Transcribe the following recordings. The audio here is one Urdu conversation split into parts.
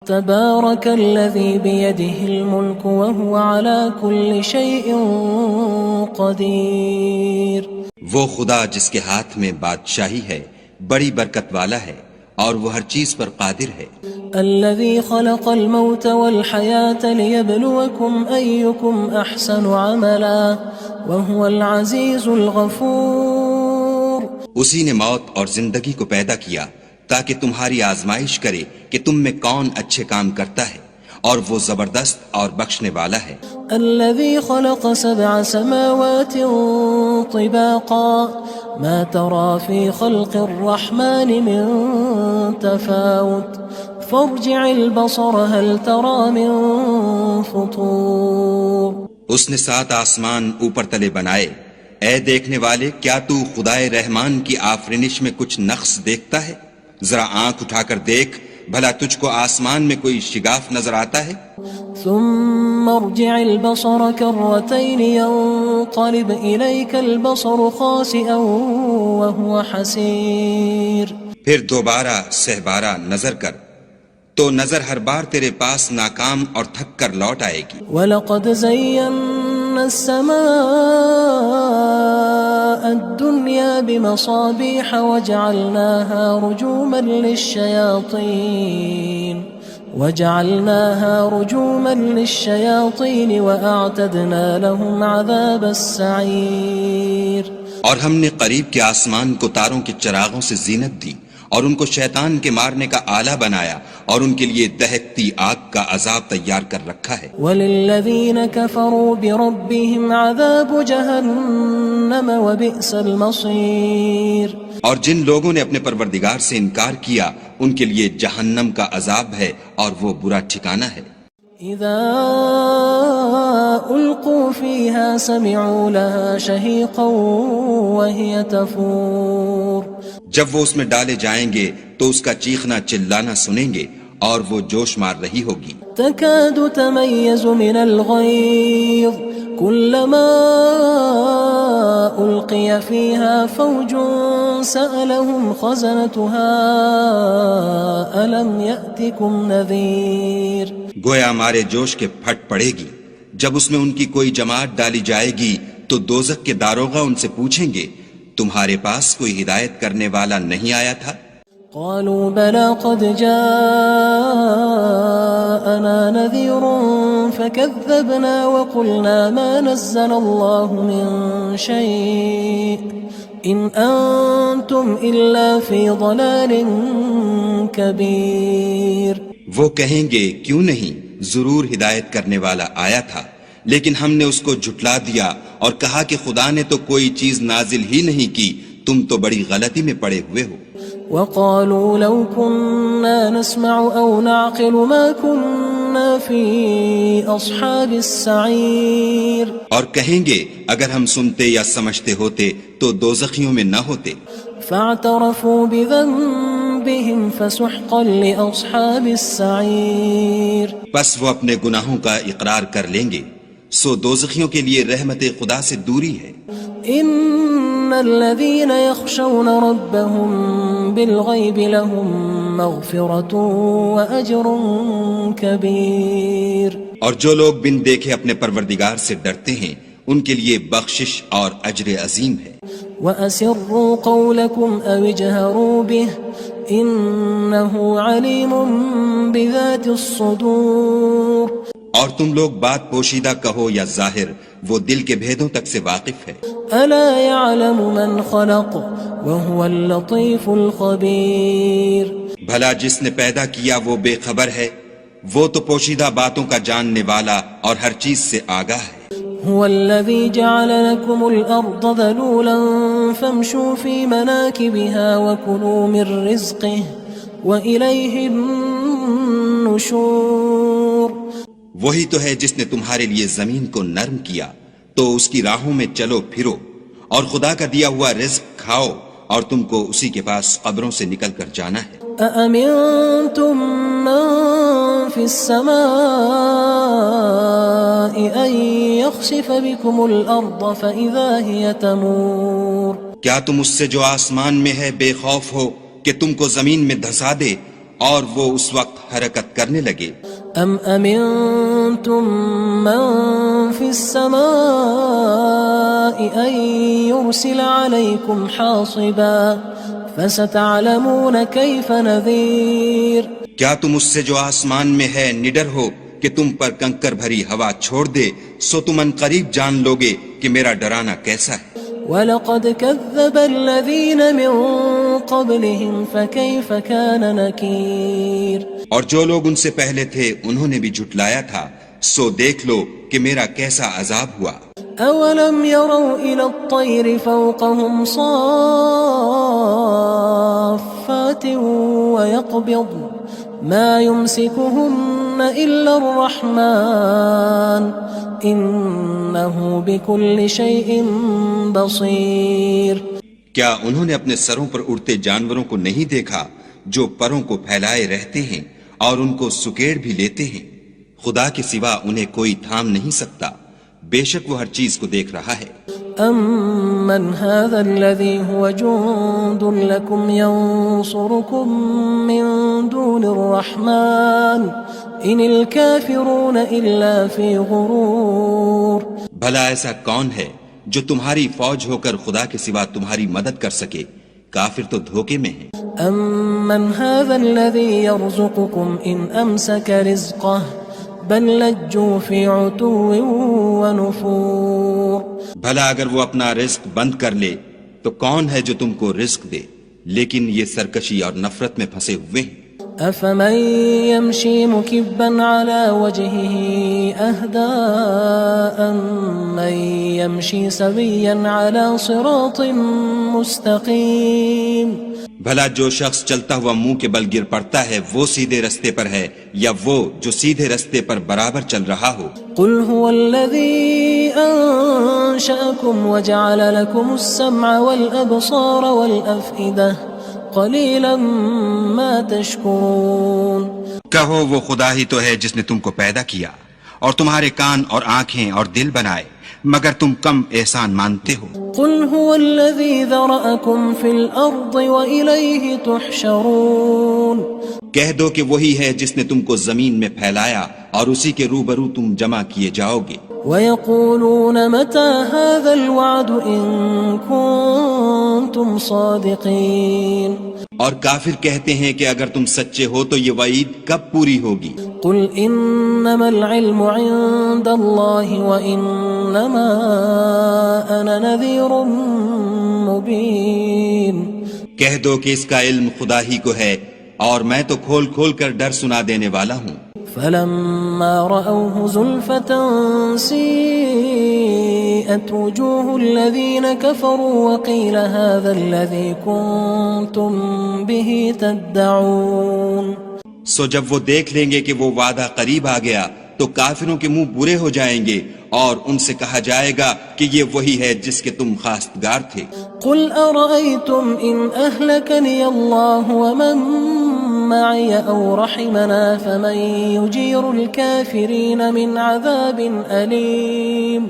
تبارك الذي بيده الملك وهو على كل شيء قدير. وہ خدا جس کے ہاتھ میں بادشاہی ہے بڑی برکت والا ہے اور وہ ہر چیز پر قادر ہے. الذي خلق الموت والحياة ليبلوكم أيكم أحسن عملا وهو العزيز الغفور. اسی نے موت اور زندگی کو پیدا کیا تاکہ تمہاری آزمائش کرے کہ تم میں کون اچھے کام کرتا ہے اور وہ زبردست اور بخشنے والا ہے. الذي خلق 7 سماوات طباقا ما ترى في خلق الرحمن من تفاوت فارجع البصر هل ترى من فطور. اس نے 7 آسمان اوپر تلے بنائے. اے دیکھنے والے، کیا تو خدائے رحمان کی آفرینش میں کچھ نقص دیکھتا ہے؟ ذرا آنکھ اٹھا کر دیکھ، بھلا تجھ کو آسمان میں کوئی شگاف نظر آتا ہے؟ ثم ارجع البصر كرتين ينقلب إليك البصر خاسئا وهو حسير. پھر دوبارہ سہبارہ نظر کر تو نظر ہر بار تیرے پاس ناکام اور تھک کر لوٹ آئے گی. وَلَقَدْ زَيَّنَّا السَّمَاءَ الدُّنْيَا بِمَصَابِيحَ وَجَعَلْنَاهَا رُجُومًا لِلشَّيَاطِينِ وَأَعْتَدْنَا لَهُمْ عَذَابَ السَّعِيرِ. اور ہم نے قریب کے آسمان کو تاروں کے چراغوں سے زینت دی اور ان کو شیطان کے مارنے کا آلہ بنایا اور ان کے لیے دہکتی آگ کا عذاب تیار کر رکھا ہے. وَلِلَّذِينَ كَفَرُوا بِرَبِّهِمْ عَذَابُ جَهَنَّمَ وَبِئْسَ الْمَصِيرُ. اور جن لوگوں نے اپنے پروردگار سے انکار کیا ان کے لیے جہنم کا عذاب ہے اور وہ برا ٹھکانہ ہے. اذا القوا فيها سمعوا لها شهيقا وهي تفور. جب وہ اس میں ڈالے جائیں گے تو اس کا چیخنا چلانا سنیں گے اور وہ جوش مار رہی ہوگی. تكاد تميز من الغيظ كلما ألقي فيها فوج سألهم خزنتها ألم يأتكم نذير. گویا مارے جوش کے پھٹ پڑے گی. جب اس میں ان کی کوئی جماعت ڈالی جائے گی تو دوزخ کے داروغہ ان سے پوچھیں گے تمہارے پاس کوئی ہدایت کرنے والا نہیں آیا تھا؟ قالوا بلى قد جاءنا نذير فكذبنا وقلنا ما نزل الله من شيء إن أنتم إلا في ضلال كبير. وہ کہیں گے کیوں نہیں، ضرور ہدایت کرنے والا آیا تھا، لیکن ہم نے اس کو جھٹلا دیا اور کہا کہ خدا نے تو کوئی چیز نازل ہی نہیں کی، تم تو بڑی غلطی میں پڑے ہوئے ہو. وقالوا لو كنا نسمع أو نعقل ما كنا في أصحاب السعير. اور کہیں گے اگر ہم سنتے یا سمجھتے ہوتے تو دوزخیوں میں نہ ہوتے. فاعترفوا بذنبهم فسحقا لأصحاب السعير. پس وہ اپنے گناہوں کا اقرار کر لیں گے، سو دوزخیوں کے لیے رحمت خدا سے دوری ہے. ان الذين يخشون ربهم بالغيب لهم مغفرة واجر كبير. اور جو لوگ بن دیکھے اپنے پروردگار سے ڈرتے ہیں ان کے لیے بخشش اور اجر عظیم ہے. وَأَسِرُّوا قَوْلَكُمْ أَوِ اجْهَرُوا بِهِ إِنَّهُ عَلِيمٌ بِذَاتِ الصُّدُورِ. اور تم لوگ بات پوشیدہ کہو یا ظاہر، وہ دل کے بھیدوں تک سے واقف ہے. أَلَا يَعْلَمُ مَنْ خَلَقَ وَهُوَ اللَّطِيفُ الْخَبِيرُ. بھلا جس نے پیدا کیا وہ بے خبر ہے، وہ تو پوشیدہ باتوں کا جاننے والا اور ہر چیز سے آگاہ ہے. هو الذي جعل لكم الأرض ذلولا فامشوا في مناكبها وكلوا من رزقه وإليه النشور. وہی تو ہے جس نے تمہارے لیے زمین کو نرم کیا تو اس کی راہوں میں چلو پھرو اور خدا کا دیا ہوا رزق کھاؤ اور تم کو اسی کے پاس قبروں سے نکل کر جانا ہے. أأمنتم من في السماء أن يخسف بكم الأرض فإذا هي تمور. کیا تم اس سے جو آسمان میں ہے بے خوف ہو کہ تم کو زمین میں دھسا دے اور وہ اس وقت حرکت کرنے لگے. ام امنتم من في السماء ان يرسل عليكم حاصبا فستعلمون كيف نذير. کیا تم اس سے جو آسمان میں ہے نڈر ہو کہ تم پر کنکر بھری ہوا چھوڑ دے؟ سو تم ان قریب جان لوگے کہ میرا ڈرانا کیسا ہے. وَلَقَدْ كَذَّبَ الَّذِينَ مِن قَبْلِهِمْ فَكَيْفَ كَانَ نَكِيرٌ. اور جو لوگ ان سے پہلے تھے انہوں نے بھی جھٹلایا تھا، سو دیکھ لو کہ میرا کیسا عذاب ہوا. أَوَلَمْ يَرَوْا إِلَى الطَّيْرِ فَوْقَهُمْ صَافَّاتٍ وَيَقْبِضْنَ مَا يُمْسِكُهُنَّ إِلَّا الرَّحْمَنُ إِنَّهُ بِكُلِّ شَيْءٍ بَصِيرٌ. کیا انہوں نے اپنے سروں پر اڑتے جانوروں کو نہیں دیکھا جو پروں کو پھیلائے رہتے ہیں اور ان کو سکیڑ بھی لیتے ہیں؟ خدا کے سوا انہیں کوئی تھام نہیں سکتا، بے شک وہ ہر چیز کو دیکھ رہا ہے. أَمَّنْ هَذَا الَّذِي هُوَ جُندٌ لَكُمْ يَنصُرُكُم مِّن دُونِ الرَّحْمَنِ إِنِ الْكَافِرُونَ إِلَّا فِي غُرُورٍ. بھلا ایسا کون ہے جو تمہاری فوج ہو کر خدا کے سوا تمہاری مدد کر سکے؟ کافر تو دھوکے میں ہیں. أَمَّنْ هَذَا الَّذِي يَرْزُقُكُمْ إِنْ أَمْسَكَ رِزْقَهُ بَلْ لَجُّوا فِي عُتُوٍّ وَنُفُورٍ. بھلا اگر وہ اپنا رزق بند کر لے تو کون ہے جو تم کو رزق دے؟ لیکن یہ سرکشی اور نفرت میں پھنسے ہوئے ہیں. أَفَمَن يَمْشِي مُكِبًّا عَلَى وَجْهِهِ أَهْدَىٰ أَمَّن يَمْشِي سَوِيًّا عَلَى صِرَاطٍ مُّسْتَقِيمٍ. بھلا جو شخص چلتا ہوا منہ کے بل گر پڑتا ہے وہ سیدھے رستے پر ہے یا وہ جو سیدھے رستے پر برابر چل رہا ہو؟ قُلْ هُوَ الَّذِي أَنشَأَكُمْ وَجَعَلَ لَكُمُ السَّمْعَ وَالْأَبْصَارَ وَالْأَفْئِدَةَ قَلِيلًا مَا تَشْكُرُونَ. کہو وہ خدا ہی تو ہے جس نے تم کو پیدا کیا اور تمہارے کان اور آنکھیں اور دل بنائے، مگر تم کم احسان مانتے ہو. قُلْ هُوَ الَّذِي ذَرَأَكُمْ فِي الْأَرْضِ وَإِلَيْهِ تُحْشَرُونَ. کہہ دو کہ وہی ہے جس نے تم کو زمین میں پھیلایا اور اسی کے روبرو تم جمع کیے جاؤ گے. وَيَقُولُونَ مَتَى هَذَا الْوَعْدُ إِن كُنتُمْ صَادِقِينَ. اور کافر کہتے ہیں کہ اگر تم سچے ہو تو یہ وعید کب پوری ہوگی؟ قُلْ إِنَّمَا الْعِلْمُ عِندَ اللَّهِ وَإِنَّمَا أَنَا نَذِيرٌ مُّبِينٌ. کہہ دو کہ اس کا علم خدا ہی کو ہے اور میں تو کھول کھول کر ڈر سنا دینے والا ہوں. فَلَمَّا رَأَوْهُ زُلْفَةً سِيئَتْ وُجُوهُ الَّذِينَ كَفَرُوا وَقِيلَ هَذَا الَّذِي كُنتُم بِهِ تَدَّعُونَ. سو جب وہ دیکھ لیں گے کہ وہ وعدہ قریب آ گیا تو کافروں کے منہ برے ہو جائیں گے اور ان سے کہا جائے گا کہ یہ وہی ہے جس کے تم خواستگار تھے. قُلْ أَرَأَيْتُمْ إِنْ أَهْلَكَنِيَ اللَّهُ وَمَن مَّعِيَ أَوْ رَحِمَنَا فَمَن يُجِيرُ الْكَافِرِينَ مِنْ عَذَابٍ أَلِيمٍ.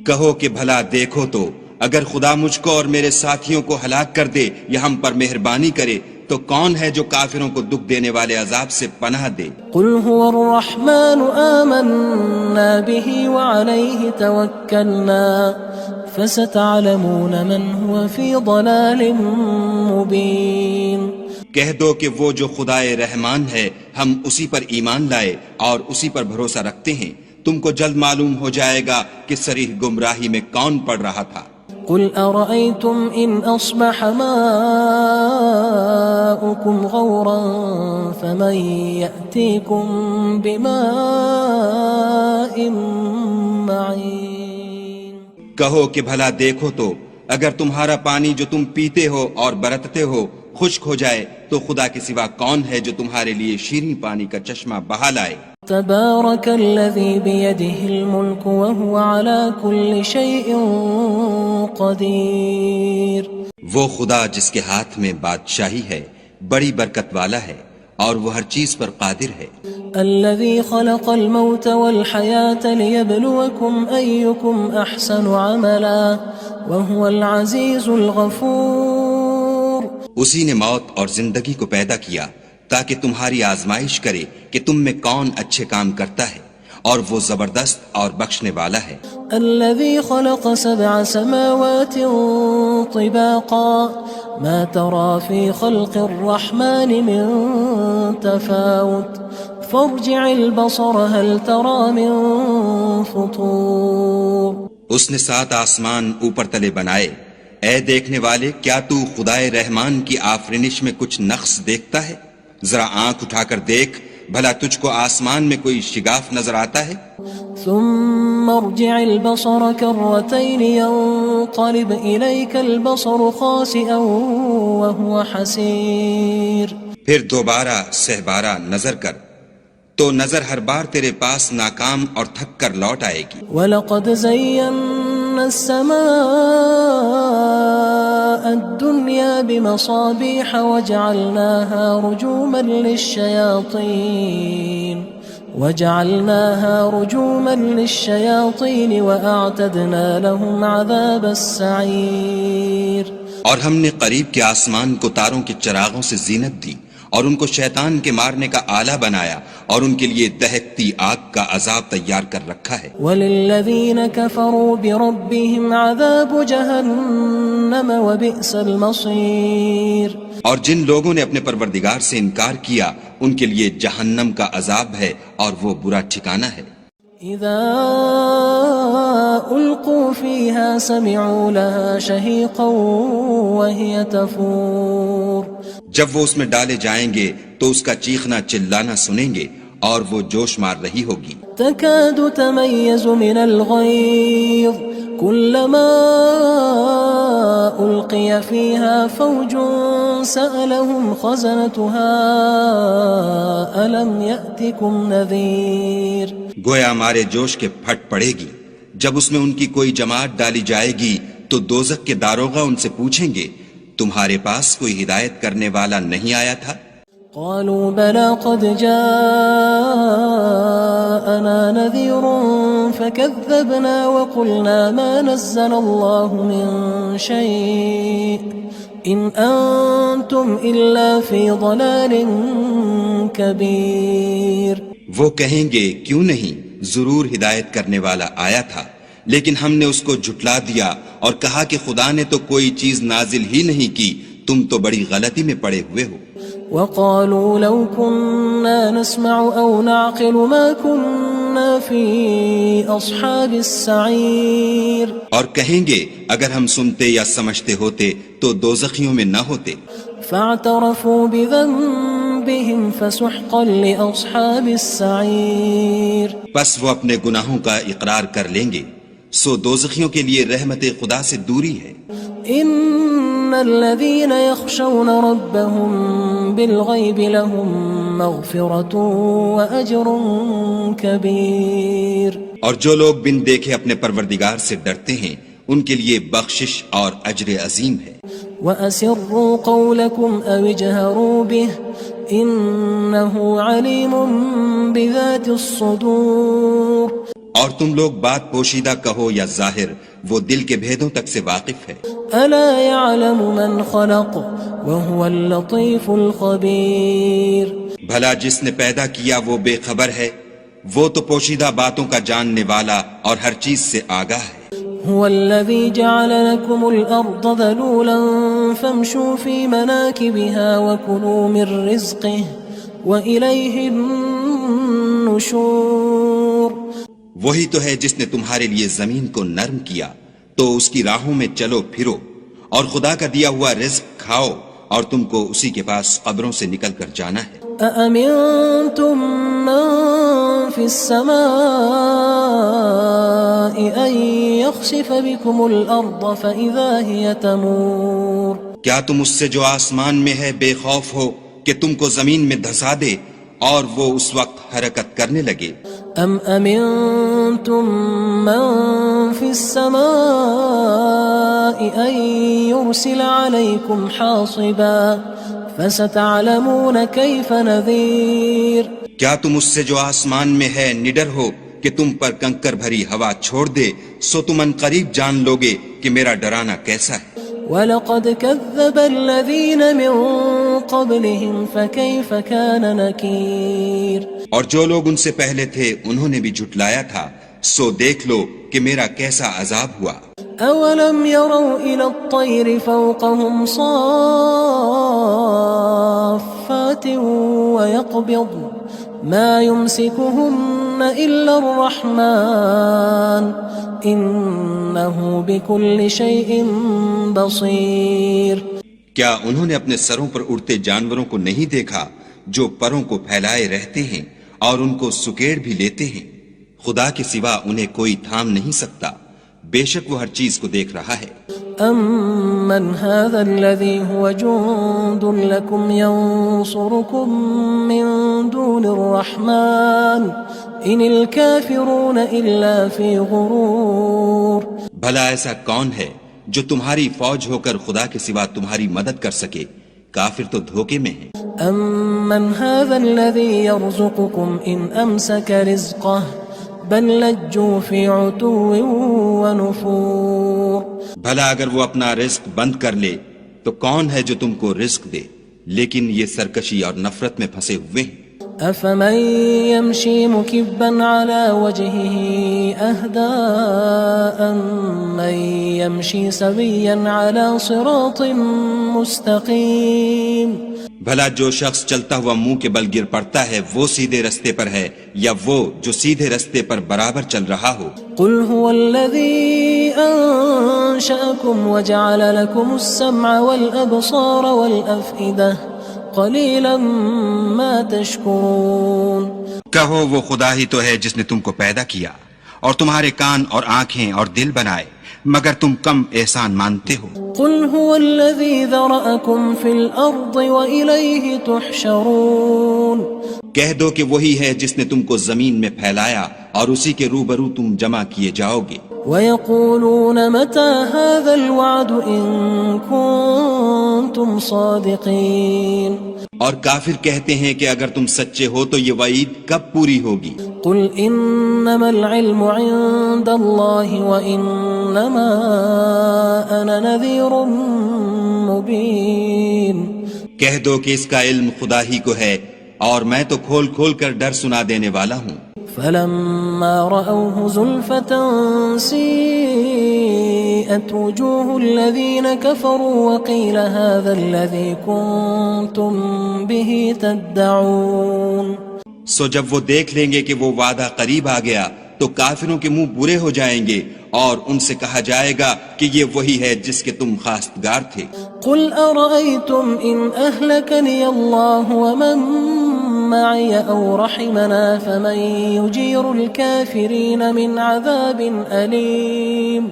کہو کہ بھلا دیکھو تو اگر خدا مجھ کو اور میرے ساتھیوں کو ہلاک کر دے یا ہم پر مہربانی کرے تو کون ہے جو کافروں کو دکھ دینے والے عذاب سے پناہ دے؟ قُلْ هُوَ الرَّحْمَنُ آمَنَّا بِهِ وَعَلَيْهِ تَوَكَّلْنَا فَسَتَعْلَمُونَ مَنْ هُوَ فِي ضَلَالٍ مُّبِينٍ. کہہ دو کہ وہ جو خدائے رحمان ہے ہم اسی پر ایمان لائے اور اسی پر بھروسہ رکھتے ہیں، تم کو جلد معلوم ہو جائے گا کہ صریح گمراہی میں کون پڑ رہا تھا. قُلْ أَرَأَيْتُمْ إِنْ أَصْبَحَ مَاؤُكُمْ غَوْرًا فَمَن يَأْتِيكُم بِمَاءٍ مَّعِينٍ. کہو کہ بھلا دیکھو تو اگر تمہارا پانی جو تم پیتے ہو اور برتتے ہو خشک ہو جائے تو خدا کے سوا کون ہے جو تمہارے لیے شیریں پانی کا چشمہ بہا لائے. تبارك الذي بيده الملك وهو على كل شيء قدير. وہ خدا جس کے ہاتھ میں بادشاہی ہے بڑی برکت والا ہے اور وہ ہر چیز پر قادر ہے. الذي خلق الموت والحياة ليبلوكم أيكم أحسن عملا وهو العزيز الغفور. اسی نے موت اور زندگی کو پیدا کیا تاکہ تمہاری آزمائش کرے کہ تم میں کون اچھے کام کرتا ہے، اور وہ زبردست اور بخشنے والا ہے۔ الذي خلق 7 سماوات طباقا ما ترى في خلق الرحمن من تفاوت فارجع البصر هل ترى من فطور۔ اس نے 7 آسمان اوپر تلے بنائے، اے دیکھنے والے کیا تو خدائے رحمان کی آفرینش میں کچھ نقص دیکھتا ہے؟ ذرا آنکھ اٹھا کر دیکھ، بھلا تجھ کو آسمان میں کوئی شگاف نظر آتا ہے؟ ثم ارجع البصر كرتين ينقلب إليك البصر خاسئا وهو حسير۔ پھر دوبارہ سہبارہ نظر کر تو نظر ہر بار تیرے پاس ناکام اور تھک کر لوٹ آئے گی۔ وَلَقَدْ زَيَّنَّا السَّمَاءَ الدُّنْيَا بِمَصَابِيحَ وَجَعَلْنَاهَا رُجُومًا لِلشَّيَاطِينِ وَأَعْتَدْنَا لَهُمْ عَذَابَ السَّعِيرِ۔ اور ہم نے قریب کے آسمان کو تاروں کے چراغوں سے زینت دی، اور ان کو شیطان کے مارنے کا آلہ بنایا، اور ان کے لیے دہکتی آگ کا عذاب تیار کر رکھا ہے۔ وَلِلَّذِينَ كَفَرُوا بِرَبِّهِمْ عَذَابُ جَهَنَّمَ وَبِئْسَ الْمَصِيرُ۔ اور جن لوگوں نے اپنے پروردگار سے انکار کیا ان کے لیے جہنم کا عذاب ہے، اور وہ برا ٹھکانہ ہے۔ اذا القوا فيها سمعوا لها شهيقا وهي تفور۔ جب وہ اس میں ڈالے جائیں گے تو اس کا چیخنا چلانا سنیں گے، اور وہ جوش مار رہی ہوگی۔ تكاد تميز من الغيظ كلما ألقي فيها فوج سألهم خزنتها ألم يأتكم نذير۔ گویا مارے جوش کے پھٹ پڑے گی جب اس میں ان کی کوئی جماعت ڈالی جائے گی تو دوزخ کے داروغہ ان سے پوچھیں گے تمہارے پاس کوئی ہدایت کرنے والا نہیں آیا تھا؟ قالوا بلى قد جاءنا نذير فكذبنا وقلنا ما نزل الله من شيء إن أنتم إلا في ضلال كبير۔ وہ کہیں گے کیوں نہیں، ضرور ہدایت کرنے والا آیا تھا، لیکن ہم نے اس کو جھٹلا دیا اور کہا کہ خدا نے تو کوئی چیز نازل ہی نہیں کی، تم تو بڑی غلطی میں پڑے ہوئے ہو۔ وقالوا لو كنا نسمع أو نعقل ما كنا في أصحاب السعير۔ اور کہیں گے اگر ہم سنتے یا سمجھتے ہوتے تو دوزخیوں میں نہ ہوتے۔ فاعترفوا بذنبهم فسحقا لأصحاب السعير۔ پس وہ اپنے گناہوں کا اقرار کر لیں گے، سو دوزخیوں کے لیے رحمت خدا سے دوری ہے۔ ان الذين يخشون ربهم بالغيب لهم مغفرة واجر كبير۔ اور جو لوگ بن دیکھے اپنے پروردگار سے ڈرتے ہیں ان کے لیے بخشش اور اجر عظیم ہے۔ وَأَسِرُّوا قَوْلَكُمْ أَوِ اجْهَرُوا بِهِ إِنَّهُ عَلِيمٌ بِذَاتِ الصُّدُورِ۔ اور تم لوگ بات پوشیدہ کہو یا ظاہر، وہ دل کے بھیدوں تک سے واقف ہے۔ أَلَا يَعْلَمُ مَنْ خَلَقَ وَهُوَ اللَّطِيفُ الْخَبِيرُ۔ بھلا جس نے پیدا کیا وہ بے خبر ہے، وہ تو پوشیدہ باتوں کا جاننے والا اور ہر چیز سے آگاہ ہے۔ هو الذي جعل لكم الأرض ذلولا فامشوا في مناكبها وكلوا من رزقه وإليه النشور۔ وہی تو ہے جس نے تمہارے لیے زمین کو نرم کیا تو اس کی راہوں میں چلو پھرو، اور خدا کا دیا ہوا رزق کھاؤ، اور تم کو اسی کے پاس قبروں سے نکل کر جانا ہے۔ أأمنتم من في السماء أن يخسف بكم الأرض فإذا هي تمور۔ کیا تم اس سے جو آسمان میں ہے بے خوف ہو کہ تم کو زمین میں دھسا دے اور وہ اس وقت حرکت کرنے لگے؟ أم أمنتم من في السماء أن يرسل عليكم حاصبا فستعلمون كيف نذير۔ کیا تم اس سے جو آسمان میں ہے نڈر ہو کہ تم پر کنکر بھری ہوا چھوڑ دے، سو تم ان قریب جان لوگے کہ میرا ڈرانا کیسا ہے۔ وَلَقَدْ كَذَّبَ الَّذِينَ مِن قبلهم فكيف كان نكير اور جو لوگ ان سے پہلے تھے انہوں نے بھی جھٹلایا تھا، سو دیکھ لو کہ میرا کیسا عذاب ہوا۔ أولم يروا إلى الطير فوقهم صافات ويقبض ما يمسكهن إلا الرحمن إنه بكل شيء بصير۔ کیا انہوں نے اپنے سروں پر اڑتے جانوروں کو نہیں دیکھا جو پروں کو پھیلائے رہتے ہیں اور ان کو سکیڑ بھی لیتے ہیں؟ خدا کے سوا انہیں کوئی تھام نہیں سکتا، بے شک وہ ہر چیز کو دیکھ رہا ہے۔ أَمَّنْ هَذَا الَّذِي هُوَ جُندٌ لَكُمْ يَنصُرُكُم مِّن دُونِ الرَّحْمَٰنِ إِنِ الْكَافِرُونَ إِلَّا فِي غُرُورٍ۔ بھلا ایسا کون ہے جو تمہاری فوج ہو کر خدا کے سوا تمہاری مدد کر سکے؟ کافر تو دھوکے میں ہیں۔ أَمَّنْ هَذَا الَّذِي يَرْزُقُكُمْ إِنْ أَمْسَكَ رِزْقَهُ بل لجوا فی عتو ونفور۔ بھلا اگر وہ اپنا رزق بند کر لے تو کون ہے جو تم کو رزق دے، لیکن یہ سرکشی اور نفرت میں پھنسے ہوئے ہیں۔ افمن یمشی مکبا علی وجهه اہدی امن یمشی سویا علی صراط مستقیم۔ بھلا جو شخص چلتا ہوا منہ کے بل گر پڑتا ہے وہ سیدھے رستے پر ہے یا وہ جو سیدھے رستے پر برابر چل رہا ہو؟ قل هو الذی انشأکم وجعل لکم السمع والابصار والافئدہ قلیلا ما تشکرون۔ کہو وہ خدا ہی تو ہے جس نے تم کو پیدا کیا اور تمہارے کان اور آنکھیں اور دل بنائے، مگر تم کم احسان مانتے ہو۔ قل هو الذی ذرأکم فی الارض وإلیہ تحشرون۔ کہہ دو کہ وہی ہے جس نے تم کو زمین میں پھیلایا اور اسی کے روبرو تم جمع کیے جاؤ گے۔ وَيَقُولُونَ مَتَى هَذَا الْوَعْدُ إِن كُنتُمْ صَادِقِينَ۔ اور کافر کہتے ہیں کہ اگر تم سچے ہو تو یہ وعید کب پوری ہوگی؟ قُلْ إِنَّمَا الْعِلْمُ عِندَ اللَّهِ وَإِنَّمَا أَنَا نَذِيرٌ مُبِينٌ۔ کہہ دو کہ اس کا علم خدا ہی کو ہے اور میں تو کھول کھول کر ڈر سنا دینے والا ہوں۔ فَلَمَّا رَأَوْهُ زُلْفَةً سِيئَتْ وُجُوهُ الَّذِينَ كَفَرُوا وَقِيلَ هَذَا الَّذِي كُنتُم بِهِ تَدَّعُونَ۔ سو جب وہ دیکھ لیں گے کہ وہ وعدہ قریب آ گیا تو کافروں کے منہ برے ہو جائیں گے اور ان سے کہا جائے گا کہ یہ وہی ہے جس کے تم خواستگار تھے۔ قُلْ أَرَأَيْتُمْ إِنْ أَهْلَكَنِيَ اللَّهُ وَمَن معي أو رحمنا فمن يجير الكافرين من عذاب أليم۔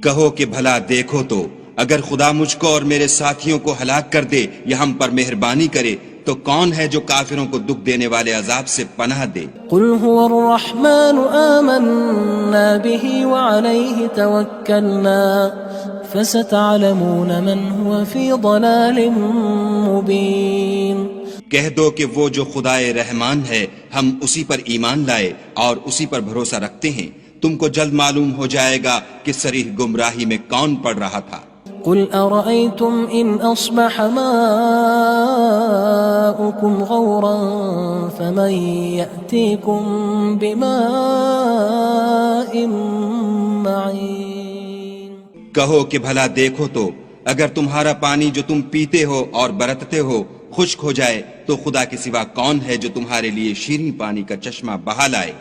کہو کہ بھلا دیکھو تو اگر خدا مجھ کو اور میرے ساتھیوں کو ہلاک کر دے یا ہم پر مہربانی کرے تو کون ہے جو کافروں کو دکھ دینے والے عذاب سے پناہ دے؟ قل هو الرحمن آمنا به وعليه توكلنا فستعلمون من هو في ضلال مبين۔ کہہ دو کہ وہ جو خدائے رحمان ہے ہم اسی پر ایمان لائے اور اسی پر بھروسہ رکھتے ہیں، تم کو جلد معلوم ہو جائے گا کہ صریح گمراہی میں کون پڑ رہا تھا۔ قل أرأيتم إن أصبح ماؤكم غورا فمن يأتيكم بماء معين۔ کہو کہ بھلا دیکھو تو اگر تمہارا پانی جو تم پیتے ہو اور برتتے ہو خشک ہو جائے تو خدا کے سوا کون ہے جو تمہارے لیے شیریں پانی کا چشمہ بہا لائے؟